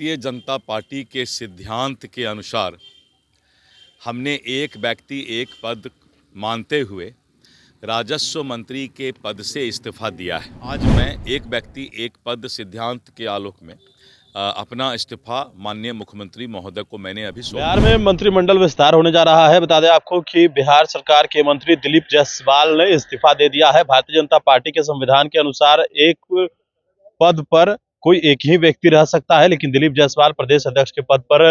Bharatiya Janata party के सिद्धांत के अनुसार हमने एक व्यक्ति एक पद मानते हुए राजस्व मंत्री के पद से इस्तीफा दिया है। आज मैं एक व्यक्ति एक पद सिद्धांत के आलोक में अपना इस्तीफा माननीय मुख्यमंत्री महोदय को मैंने अभी बिहार में मंत्रिमंडल विस्तार होने जा रहा है। बता दें आपको कि बिहार सरकार के मंत्री दिलीप जायसवाल ने इस्तीफा दे दिया है। भारतीय जनता पार्टी के संविधान के अनुसार एक पद पर कोई एक ही व्यक्ति रह सकता है, लेकिन दिलीप जायसवाल प्रदेश अध्यक्ष के पद पर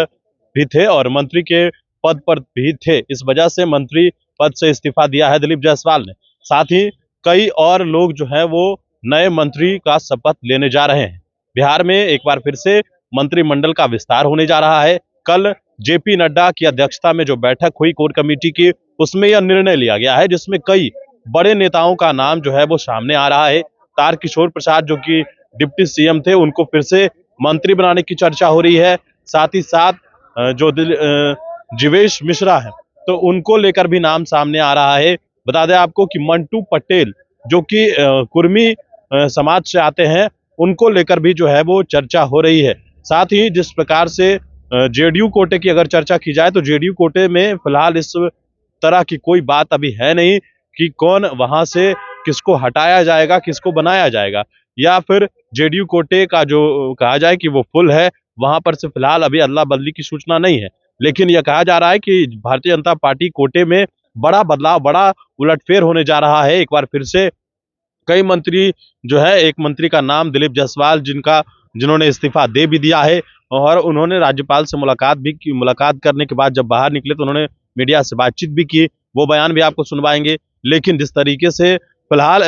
भी थे और मंत्री के पद पर भी थे। इस वजह से मंत्री पद से इस्तीफा दिया है दिलीप जायसवाल ने। साथ ही कई और लोग जो है वो नए मंत्री का शपथ लेने जा रहे हैं। बिहार में एक बार फिर से मंत्रिमंडल का विस्तार होने जा रहा है। कल जेपी नड्डा की अध्यक्षता में जो बैठक हुई कोर कमेटी की, उसमें यह निर्णय लिया गया है, जिसमें कई बड़े नेताओं का नाम जो है वो सामने आ रहा है। तारकिशोर प्रसाद जो कि डिप्टी सीएम थे, उनको फिर से मंत्री बनाने की चर्चा हो रही है। साथ ही साथ जो जीवेश मिश्रा है, तो उनको लेकर भी नाम सामने आ रहा है। बता दें आपको कि मंटू पटेल जो कि कुर्मी समाज से आते हैं, उनको लेकर भी जो है वो चर्चा हो रही है। साथ ही जिस प्रकार से जेडीयू कोटे की अगर चर्चा की जाए तो जेडीयू कोटे में फिलहाल इस तरह की कोई बात अभी है नहीं कि कौन वहां से किसको हटाया जाएगा, किसको बनाया जाएगा, या फिर जेडीयू कोटे का जो कहा जाए कि वो फुल है, वहां पर से फिलहाल अभी अदला बदली की सूचना नहीं है। लेकिन यह कहा जा रहा है कि भारतीय जनता पार्टी कोटे में बड़ा बदलाव, बड़ा उलटफेर होने जा रहा है। एक बार फिर से कई मंत्री जो है, एक मंत्री का नाम दिलीप जायसवाल जिन्होंने इस्तीफा दे भी दिया है और उन्होंने राज्यपाल से मुलाकात भी की। मुलाकात करने के बाद जब बाहर निकले तो उन्होंने मीडिया से बातचीत भी की, वो बयान भी आपको सुनवाएंगे। लेकिन जिस तरीके से फिलहाल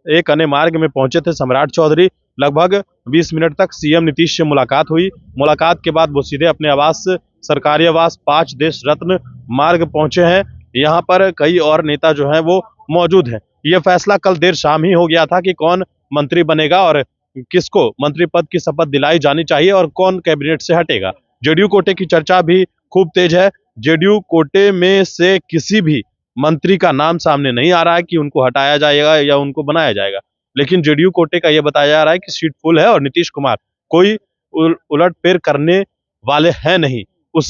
एक अन्य मार्ग में पहुंचे थे सम्राट चौधरी, लगभग 20 मिनट तक सीएम नीतीश से मुलाकात हुई। मुलाकात के बाद वो सीधे अपने आवास, सरकारी आवास 5 देश रत्न मार्ग पहुंचे हैं। यहाँ पर कई और नेता जो हैं वो मौजूद हैं। यह फैसला कल देर शाम ही हो गया था कि कौन मंत्री बनेगा और किसको मंत्री पद की शपथ दिलाई जानी चाहिए और कौन कैबिनेट से हटेगा। जेडीयू कोटे की चर्चा भी खूब तेज है। जेडीयू कोटे में से किसी भी मंत्री का नाम सामने नहीं आ रहा है कि उनको हटाया जाएगा या उनको बनाया जाएगा, लेकिन जेडीयू कोटे का यह बताया जा रहा है कि सीट फुल है और नीतीश कुमार कोई उलटफेर करने वाले हैं नहीं उस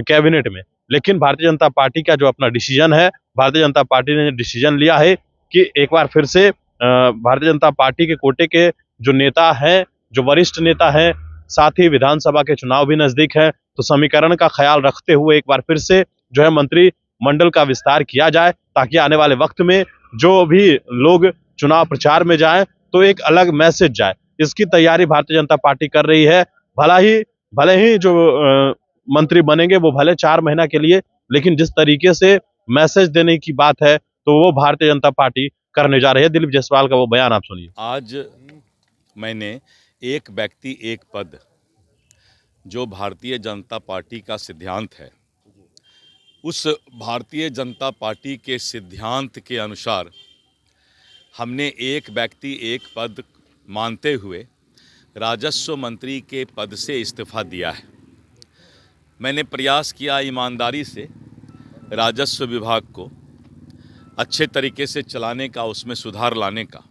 कैबिनेट में। लेकिन भारतीय जनता पार्टी का जो अपना डिसीजन है, भारतीय जनता पार्टी ने डिसीजन लिया है कि एक बार फिर से भारतीय जनता पार्टी के कोटे के जो नेता हैं, जो वरिष्ठ नेता हैं, साथ ही विधानसभा के चुनाव भी नजदीक है, तो समीकरण का ख्याल रखते हुए एक बार फिर से जो है मंत्रिमंडल का विस्तार किया जाए, ताकि आने वाले वक्त में जो भी लोग चुनाव प्रचार में जाएं तो एक अलग मैसेज जाए। इसकी तैयारी भारतीय जनता पार्टी कर रही है। भले ही जो मंत्री बनेंगे वो भले 4 महीना के लिए, लेकिन जिस तरीके से मैसेज देने की बात है तो वो भारतीय जनता पार्टी करने जा रही है। दिलीप जायसवाल का वो बयान आप सुनिए। आज मैंने एक व्यक्ति एक पद, जो भारतीय जनता पार्टी का सिद्धांत है, उस भारतीय जनता पार्टी के सिद्धांत के अनुसार हमने एक व्यक्ति एक पद मानते हुए राजस्व मंत्री के पद से इस्तीफा दिया है। मैंने प्रयास किया ईमानदारी से राजस्व विभाग को अच्छे तरीके से चलाने का, उसमें सुधार लाने का,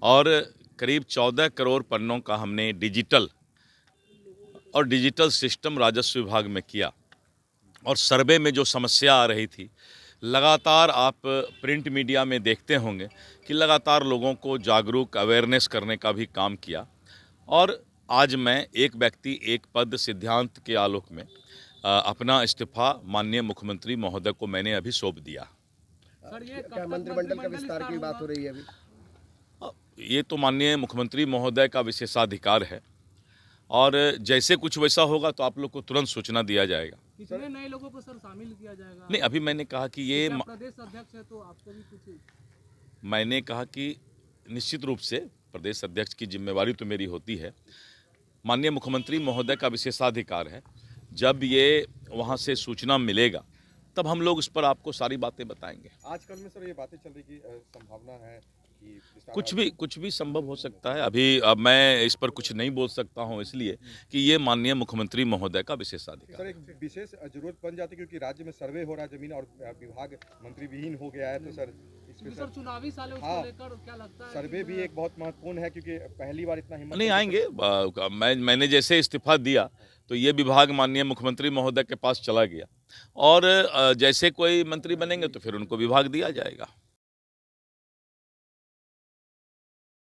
और करीब 14 करोड़ पन्नों का हमने डिजिटल सिस्टम राजस्व विभाग में किया। और सर्वे में जो समस्या आ रही थी, लगातार आप प्रिंट मीडिया में देखते होंगे कि लगातार लोगों को जागरूक, अवेयरनेस करने का भी काम किया। और आज मैं एक व्यक्ति एक पद सिद्धांत के आलोक में अपना इस्तीफा माननीय मुख्यमंत्री महोदय को मैंने अभी सौंप दिया। सर, ये क्या मंत्रिमंडल का विस्तार की बात हो रही है अभी? ये तो माननीय मुख्यमंत्री महोदय का विशेषाधिकार है, और जैसे कुछ वैसा होगा तो आप लोग को तुरंत सूचना दिया जाएगा। कितने नए लोगों को सर शामिल किया जाएगा? नहीं, अभी मैंने कहा कि ये प्रदेश अध्यक्ष है तो आपको भी कुछ, मैंने कहा कि निश्चित रूप से प्रदेश अध्यक्ष की जिम्मेवारी तो मेरी होती है, माननीय मुख्यमंत्री महोदय का विशेषाधिकार है। जब ये वहाँ से सूचना मिलेगा तब हम लोग उस पर आपको सारी बातें बताएंगे। आजकल में सर ये बातें चल रही की संभावना है कि कुछ भी संभव हो सकता है। अभी अब मैं इस पर कुछ नहीं बोल सकता हूं, इसलिए कि ये माननीय मुख्यमंत्री महोदय का विशेषाधिकार। सर, एक विशेष जरूरत बन जाती है क्योंकि राज्य में सर्वे हो रहा है, जमीन और विभाग मंत्री विहीन हो गया है, तो सर सर चुनावी साल है, उसको हाँ। लेकर क्या लगता है? सर्वे भी एक बहुत महत्वपूर्ण है क्योंकि पहली बार इतना हिम्मत नहीं आएंगे। मैंने जैसे इस्तीफा दिया तो ये विभाग माननीय मुख्यमंत्री महोदय के पास चला गया और जैसे कोई मंत्री बनेंगे तो फिर उनको विभाग दिया जाएगा।